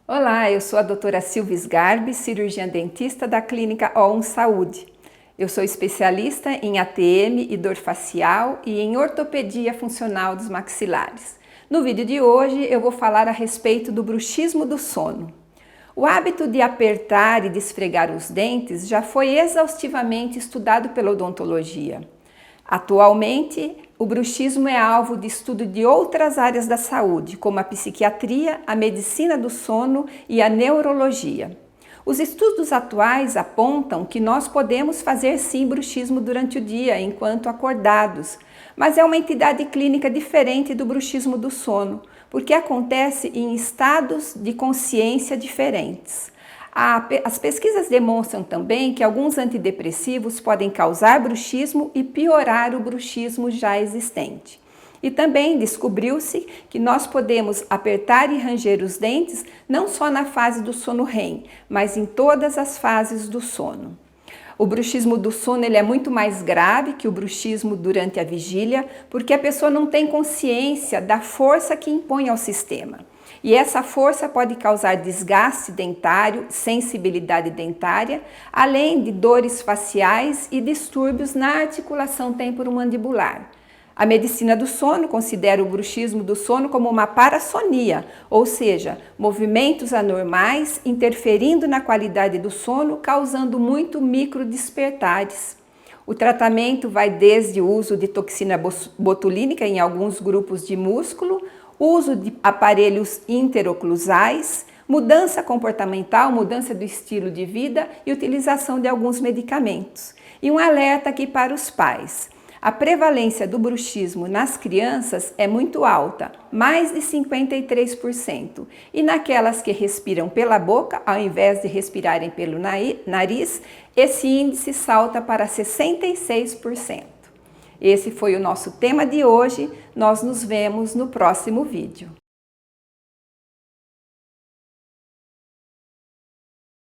Olá, eu sou a doutora Silvia Sgarbi, cirurgiã dentista da clínica ON Saúde. Eu sou especialista em ATM e dor facial e em ortopedia funcional dos maxilares. No vídeo de hoje eu vou falar a respeito do bruxismo do sono. O hábito de apertar e de esfregar os dentes já foi exaustivamente estudado pela odontologia. Atualmente, o bruxismo é alvo de estudo de outras áreas da saúde, como a psiquiatria, a medicina do sono e a neurologia. Os estudos atuais apontam que nós podemos fazer sim bruxismo durante o dia, enquanto acordados, mas é uma entidade clínica diferente do bruxismo do sono, porque acontece em estados de consciência diferentes. As pesquisas demonstram também que alguns antidepressivos podem causar bruxismo e piorar o bruxismo já existente. E também descobriu-se que nós podemos apertar e ranger os dentes não só na fase do sono REM, mas em todas as fases do sono. O bruxismo do sono ele é muito mais grave que o bruxismo durante a vigília, porque a pessoa não tem consciência da força que impõe ao sistema. E essa força pode causar desgaste dentário, sensibilidade dentária, além de dores faciais e distúrbios na articulação temporomandibular. A medicina do sono considera o bruxismo do sono como uma parassonia, ou seja, movimentos anormais interferindo na qualidade do sono, causando muito microdespertares. O tratamento vai desde o uso de toxina botulínica em alguns grupos de músculo, uso de aparelhos interoclusais, mudança comportamental, mudança do estilo de vida e utilização de alguns medicamentos. E um alerta aqui para os pais. A prevalência do bruxismo nas crianças é muito alta, mais de 53%. E naquelas que respiram pela boca, ao invés de respirarem pelo nariz, esse índice salta para 66%. Esse foi o nosso tema de hoje. Nós nos vemos no próximo vídeo.